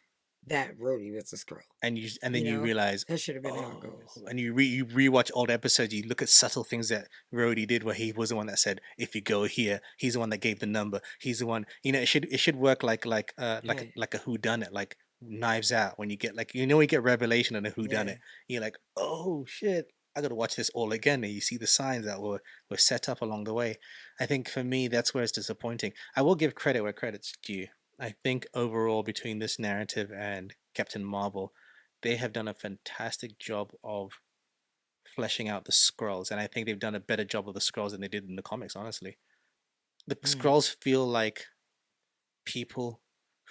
B: that Rhodey was a scroll.
A: and then
B: You
A: you
B: know,
A: realize,
B: that should have been how it
A: oh,
B: goes.
A: and you rewatch old episodes. You look at subtle things that Rhodey did, where he was the one that said, "If you go here," he's the one that gave the number. He's the one. It should work
B: Right.
A: like a who done it, like Knives Out. When you get like when you get revelation on a who done
B: Yeah.
A: it, you're like, oh shit. I got to watch this all again, and you see the signs that were set up along the way. I think for me, that's where it's disappointing. I will give credit where credit's due. I think overall, between this narrative and Captain Marvel, they have done a fantastic job of fleshing out the Skrulls, and I think they've done a better job of the Skrulls than they did in the comics. Honestly, the
B: Mm.
A: Skrulls feel like people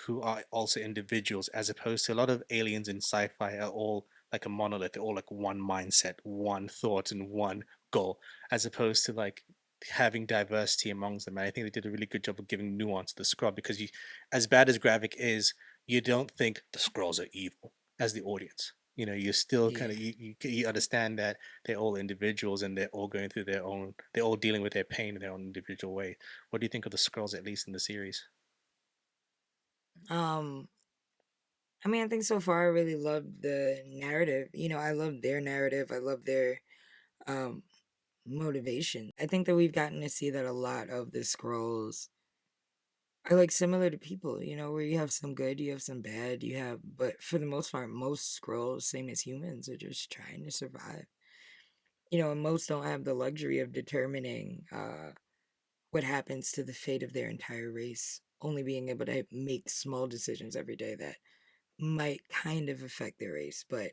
A: who are also individuals, as opposed to a lot of aliens in sci-fi are all like a monolith. They're all like one mindset, one thought, and one goal, as opposed to like having diversity amongst them. And I think they did a really good job of giving nuance to the Skrull, because as bad as Gravik is, you don't think the Skrulls are evil as the audience. You're still kind
B: Yeah.
A: of you understand that they're all individuals and they're all going through their own. They're all dealing with their pain in their own individual way. What do you think of the Skrulls, at least in the series?
B: Um. I mean, I think so far I really love the narrative. I love their narrative. I love their um motivation. I think that we've gotten to see that a lot of the scrolls are like similar to people, where you have some good, you have some bad, but for the most part, most scrolls, same as humans, are just trying to survive. And most don't have the luxury of determining what happens to the fate of their entire race, only being able to make small decisions every day that might kind of affect their race, but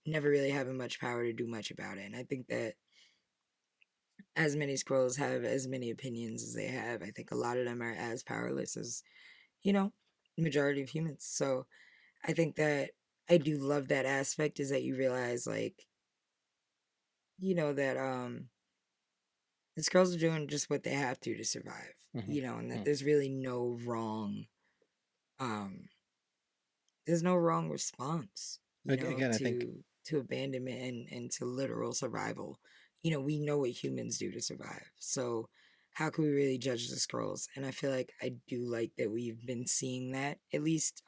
B: never really having much power to do much about it. And I think that as many scrolls have as many opinions as they have, I think a lot of them are as powerless as, you know, majority of humans. So I think that I do love that aspect, is that you realize like, that the scrolls are doing just what they have to survive, and that
A: Mm-hmm.
B: um there's no wrong response,
A: Again, I think
B: to abandonment and to literal survival, we know what humans do to survive. So how can we really judge the Skrulls? And I feel like I do like that we've been seeing that, at least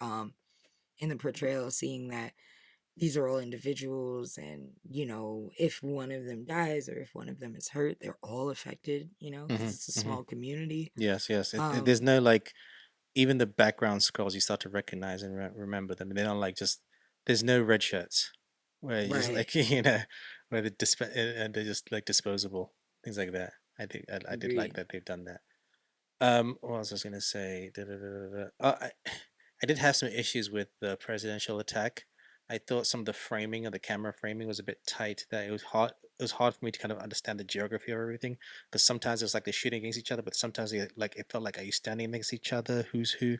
B: in the portrayal, seeing that these are all individuals, and if one of them dies or if one of them is hurt, they're all affected, because it's a
A: Mm-hmm, mm-hmm.
B: small community.
A: Yes, yes. There's
B: um
A: no like even the background scrolls you start to recognize and remember them. They don't like just there's no red shirts where you just
B: right.
A: like where and they're just like disposable things like that. I think I did like
B: Agreed.
A: that they've done that. What else was I gonna say? Da, da, da, da, da. I did have some issues with the presidential attack. I thought some of the framing of the camera framing was a bit tight. That it was hard. It was hard for me to kind of understand the geography of everything because sometimes it was like they're shooting against each other, but sometimes like it felt like are you standing next to each other? Who's who?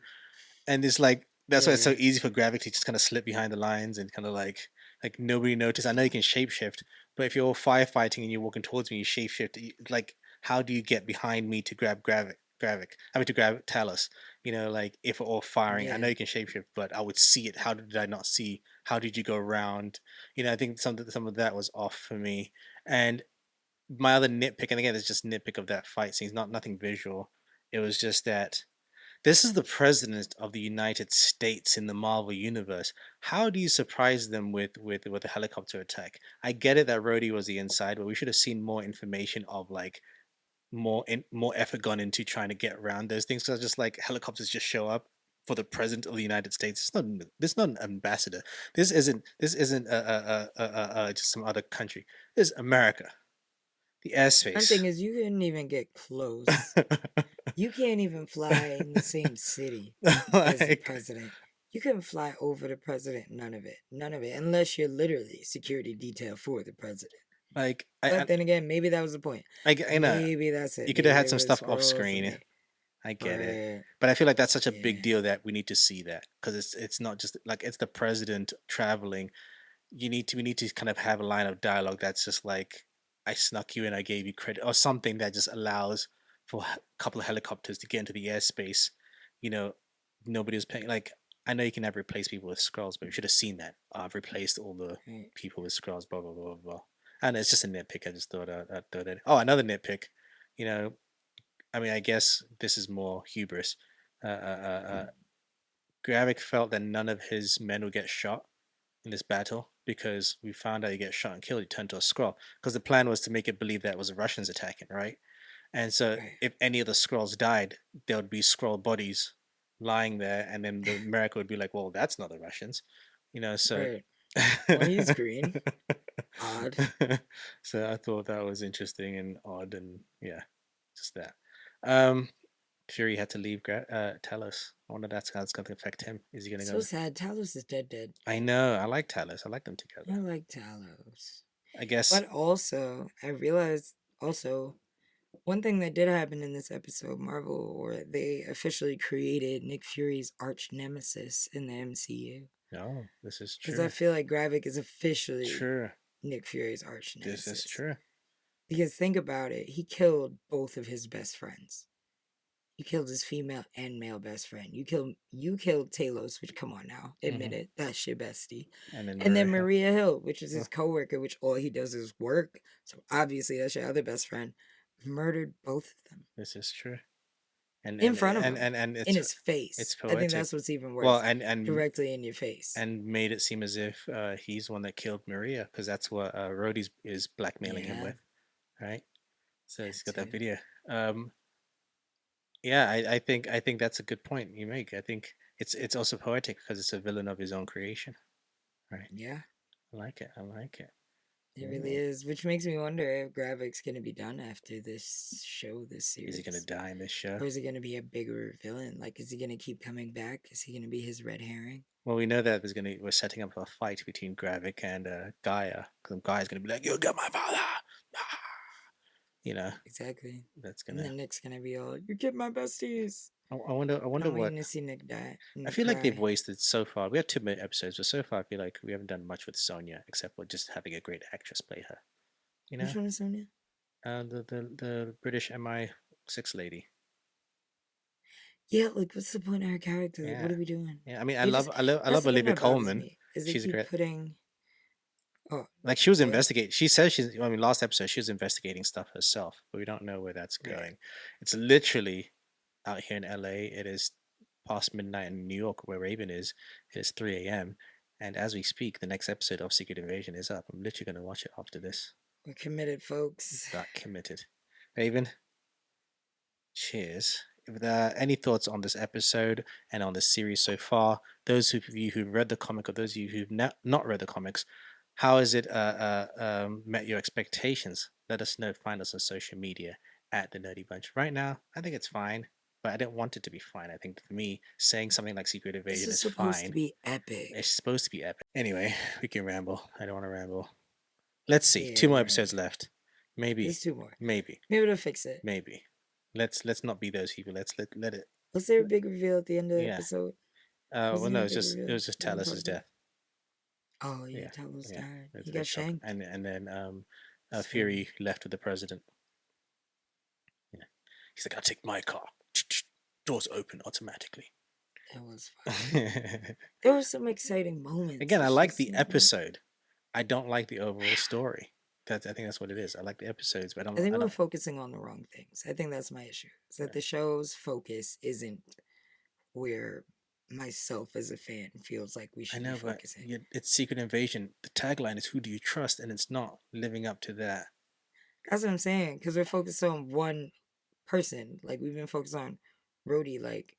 A: And it's like that's why it's so
B: Yeah.
A: easy for Gravik to just kind of slip behind the lines and kind of like nobody noticed. I know you can shapeshift, but if you're all firefighting and you're walking towards me, you shapeshift. Like, how do you get behind me to grab Gravik? I mean, to grab Talos. Like if we're all firing, I know
B: Yeah.
A: you can shapeshift, but I would see it. How did I not see? How did you go around? I think some of that was off for me. And my other nitpick, and again, it's just nitpick of that fight scene. It's not nothing visual. It was just that this is the president of the United States in the Marvel universe. How do you surprise them with a helicopter attack? I get it that Rhodey was the inside, but we should have seen more information of like more effort gone into trying to get around those things. Because just like helicopters just show up for the president of the United States. This is not an ambassador. This isn't just some other country. This is America. The
B: One
A: airspace.
B: thing is, you couldn't even get close. You can't even fly in the same city as the
A: like
B: president. You couldn't fly over the president. None of it. None of it. Unless you're literally security detail for the president.
A: like
B: But then again, maybe that was the point.
A: you know
B: Maybe that's
A: you
B: it.
A: could have
B: Maybe
A: had
B: they
A: some
B: were
A: stuff off
B: Skrulls and
A: screen.
B: they.
A: I get it,
B: Right.
A: but I feel like that's such a big
B: Yeah.
A: deal that we need to see that because it's not just like it's the president traveling. We need to kind of have a line of dialogue that's just like I snuck you and I gave you credit or something that just allows for a couple of helicopters to get into the airspace. You know, nobody was paying. Like I know you can never replace people with scrolls, but we should have seen that. I've replaced all the
B: Right.
A: people with scrolls. Blah blah blah blah. And it's just a nitpick. I just thought I'd throw that. Oh, another nitpick. You know, I mean, I guess this is more hubris. Uh, uh, uh, uh, Gravik felt that none of his men would get shot in this battle because we found out he gets shot and killed. He turned to a Skrull because the plan was to make it believe that it was the Russians attacking, right? And so
B: Right.
A: if any of the Skrulls died, there would be Skrull bodies lying there, and then the America would be like, "Well, that's not the Russians," So.
B: Right. Well, he's green. Odd.
A: So I thought that was interesting and odd, and yeah, just that. Um, Fury had to leave Talos. I wonder that's how it's going to affect him. Is he going to
B: So
A: go?
B: sad. Talos is dead. Dead.
A: I know. I like Talos. I like them
B: I
A: together.
B: like Talos.
A: I guess.
B: But also, I realized also one thing that did happen in this episode, Marvel, or they officially created Nick Fury's arch nemesis in the MCU.
A: No, this is
B: Because I
A: true.
B: feel like Gravik is officially
A: True.
B: Nick Fury's arch
A: This is
B: nemesis.
A: true.
B: Because think about it, he killed both of his best friends. You killed his female and male best friend. You killed Talos, which come on now, admit
A: Hmm.
B: it, that's your bestie.
A: And then
B: And then
A: Maria.
B: Maria Hill, which is
A: Oh,
B: his coworker, which all he does is work. So obviously that's your other best friend. Murdered both of them
A: this is true. And
B: in
A: and
B: front of
A: and
B: him,
A: and, and
B: in
A: it's
B: his face.
A: it's
B: I think
A: poetic.
B: that's what's even
A: Well,
B: worse.
A: and
B: Directly in your face.
A: and made it seem as if he's the one that killed Maria because that's what Rhodey is blackmailing him
B: Yeah,
A: with, right? So he's
B: that
A: got that
B: too.
A: video. Um, yeah, I think that's a good point you make. I think it's also poetic because it's a villain of his own creation, right?
B: Yeah,
A: I like it. I like it.
B: it really
A: Ooh.
B: is. Which makes me wonder if Gravik's gonna be done after this show, this
A: Is he gonna
B: series.
A: die in this show?
B: Or is he going to be a bigger villain? Like, is he going to keep coming back? Is he going to be his red herring?
A: Well, we know that we're setting up a fight between Gravik and Gaia because Gaia's gonna be like, "You got my father," ah! you know
B: Exactly.
A: that's
B: And
A: gonna.
B: then Nick's going to be all, you get my besties.
A: I wonder. I
B: And
A: wonder
B: I'm
A: what.
B: waiting to see Nick die.
A: I
B: Nick
A: feel like they've
B: cry.
A: wasted so far. We have 2 minute episodes, but so far I feel like we haven't done much with Sonya except for just having a great actress play her. You know,
B: Which one is Sonya?
A: the British MI6 lady.
B: Yeah, like, what's the point of her character? Like, what
A: Yeah,
B: are we doing?
A: yeah. I mean, I
B: They just,
A: love I love I
B: that's
A: love
B: the thing
A: Olivia
B: that bothers
A: Colman.
B: me, is they
A: She's a
B: keep
A: great.
B: putting, Oh,
A: Like she was
B: what?
A: investigating. She says she's. I mean, last episode she was investigating stuff herself, but we don't know where that's
B: Right.
A: going. It's literally out here in LA. It is past midnight in New York, where Raven is. It is 3 a.m. And as we speak, the next episode of Secret Invasion is up. I'm literally going to watch it after this.
B: We're committed, folks.
A: That committed. Raven, cheers. If there are any thoughts on this episode and on this series so far, those of you who've read the comic or those of you who've not read the comics, how has it met your expectations? Let us know. Find us on social media at the Nerdy Bunch. Right now, I think it's fine, but I didn't want it to be fine. I think for me, saying something like Secret
B: This
A: Invasion
B: is
A: is
B: supposed to
A: fine.
B: be epic.
A: It's supposed to be epic. Anyway, we can ramble. I don't want to ramble. Let's see.
B: Yeah,
A: Two more
B: we're
A: episodes
B: rambling.
A: left. Maybe.
B: There's two more.
A: Maybe.
B: Maybe they'll fix it.
A: Maybe. Let's not be those people. Let it.
B: Was there a big reveal at the end of the
A: Yeah.
B: episode?
A: Well,
B: Wasn't
A: no,
B: there a
A: it's
B: big
A: just it
B: reveal?
A: was just
B: We haven't
A: Talos's
B: talked about it.
A: death.
B: Oh yeah,
A: Yeah,
B: Talos
A: yeah.
B: died.
A: It was
B: He
A: a
B: got
A: big shock,
B: shanked.
A: and then
B: So
A: Fury left with the president. Yeah, he's like, "I'll take my car." Doors open automatically.
B: that was fire. There were some exciting moments.
A: Again, I
B: It's
A: like
B: just,
A: the episode. I don't like the overall story. I think that's what it is. I like the episodes, but
B: I think
A: I
B: we're
A: don't.
B: focusing on the wrong things. I think that's my issue. Is that the show's focus isn't where myself as a fan feels like we
A: I
B: should be
A: know, but
B: focusing.
A: it's Secret Invasion. The tagline is "Who do you trust?" and it's not living up to that.
B: That's what I'm saying. Because we're focused on one person. Like we've been focused on Rhodey, like,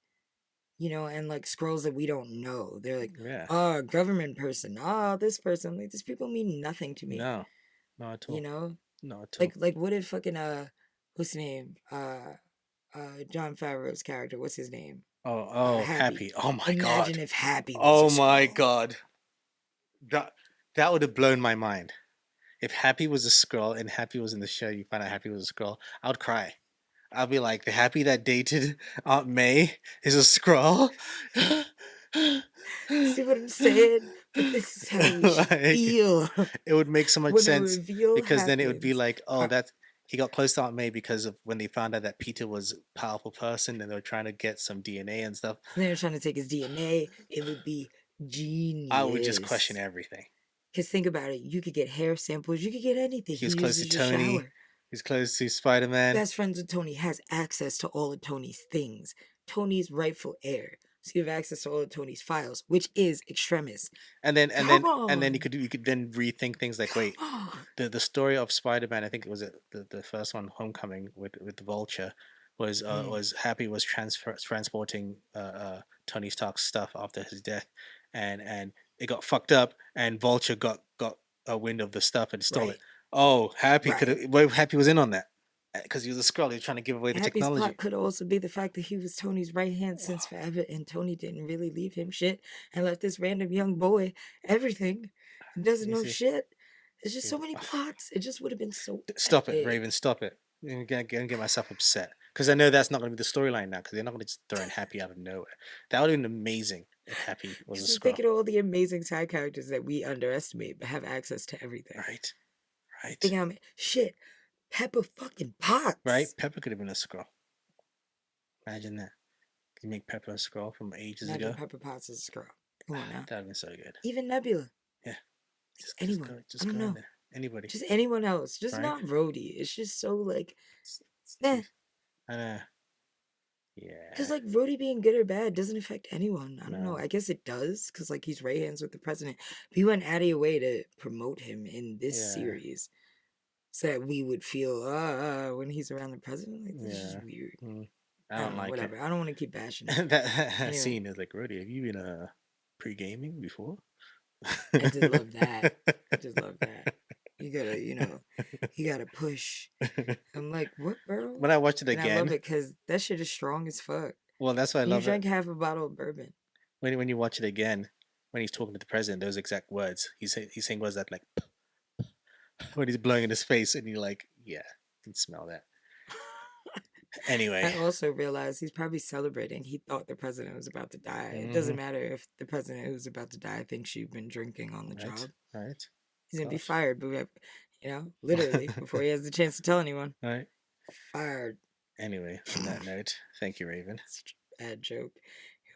B: and like Skrulls that we don't know. They're like,
A: Yeah,
B: government person. This person. Like these people mean nothing to me.
A: no, not at
B: You
A: all.
B: know?
A: Not at all.
B: Like what if fucking what's his name? John Favreau's character, what's his name? Happy.
A: Happy. Oh my
B: Imagine
A: god.
B: if Happy was a
A: Oh my
B: Skrull.
A: god. That that would have blown my mind. If Happy was a Skrull and Happy was in the show, you find out Happy was a Skrull, I would cry. I'll be like, the Happy that dated Aunt May is a Skrull.
B: See what I'm saying? But this is how we should
A: Like,
B: feel
A: it would make so much
B: when a
A: sense
B: reveal
A: because then it would be
B: happens.
A: like, oh, that's he got close to Aunt May because of when they found out that Peter was a powerful person and they were trying to get some DNA and stuff.
B: They're trying to take his DNA. It would be
A: I would just question
B: genius.
A: everything.
B: Because think about it. You could get hair samples. You could get anything.
A: He
B: He
A: was close to
B: uses your
A: Tony.
B: shower.
A: He's close to Spider Man.
B: Best friends with Tony, has access to all of Tony's things. Tony's rightful heir. So you have access to all of Tony's files, which is Extremis. Come
A: And then
B: on.
A: you could then rethink things like,
B: Come
A: wait,
B: on.
A: the story of Spider Man, I think it was the first one, Homecoming, with the Vulture,
B: Mm,
A: was Happy was transporting Tony Stark's stuff after his death, and it got fucked up, and Vulture got a wind of the stuff and stole it.
B: right.
A: Oh, Happy could
B: Right.
A: have, well, Happy was in on that because he was a Skrull. He was trying to give away the
B: Happy's plot
A: technology.
B: could also be the fact that he was Tony's right hand since forever, and Tony didn't really leave him shit and left this random young boy everything and doesn't
A: You
B: know
A: see,
B: shit. There's just
A: yeah.
B: so many plots. It just would have been so
A: Stop it,
B: epic.
A: Raven. Stop it. I'm gonna get myself upset because I know that's not going to be the storyline now. Because they're not going to just throw in Happy out of nowhere. That would have been amazing if Happy was a
B: Because
A: Skrull.
B: think of all the amazing side characters that we underestimate but have access to everything.
A: Right, right,
B: Think how many shit. Pepper fucking Potts.
A: right. Pepper could have been a Skrull. Imagine that. Could you make Pepper a Skrull from ages
B: Imagine
A: ago?
B: Pepper Potts as a girl. Come on now.
A: That would have been so good.
B: Even Nebula.
A: Yeah,
B: Anyone. I
A: just
B: don't
A: go in
B: know.
A: there. Anybody,
B: Just anyone else. Just
A: right?
B: not Rhodey. It's just so like,
A: It's
B: eh.
A: I know.
B: Because
A: Yeah.
B: like Rhodey being good or bad doesn't affect anyone. I don't know.
A: No.
B: I guess it does because like he's right hands with the president. But you went out of your way to promote him in this
A: Yeah.
B: series so that we would feel when he's around the president. Like this is
A: Yeah.
B: just weird.
A: I
B: I
A: don't
B: don't know.
A: like it.
B: Whatever. I don't want to keep bashing it.
A: That
B: Anyway,
A: scene is like, Rody, have you been pre gaming before?
B: I did love that. I did love that. You gotta, you gotta push. I'm like, what, bro?
A: When I watched it
B: And I love
A: again,
B: it because that shit is strong as fuck.
A: well, that's why I
B: You
A: love it.
B: drank half a bottle of bourbon.
A: When you watch it again, when he's talking to the president, those exact words he's saying words that like when he's blowing in his face, and you're like, yeah, you can smell that. Anyway,
B: I also realized he's probably celebrating. He thought the president was about to die. It doesn't
A: hmm
B: matter if the president who's about to die thinks you've been drinking on the
A: right,
B: job.
A: right,
B: He's gonna be
A: gosh,
B: fired, but literally before he has the chance to tell anyone.
A: right.
B: Fired.
A: Anyway, on that note, thank you, Raven.
B: Such a bad joke.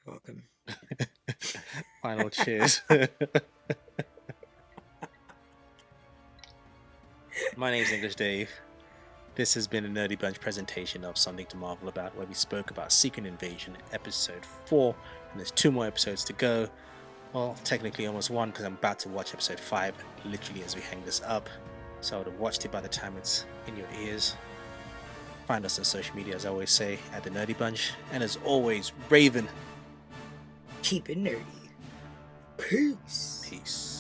B: You're welcome.
A: Final cheers. My name's English Dave. This has been a Nerdy Bunch presentation of Something to Marvel About, where we spoke about Secret Invasion episode 4, and there's 2 more episodes to go. Well, technically almost 1, because I'm about to watch episode 5 literally as we hang this up, so I would have watched it by the time it's in your ears. Find us on social media, as I always say, at the Nerdy Bunch, and as always, Raven.
B: Keep it nerdy. Peace.
A: Peace.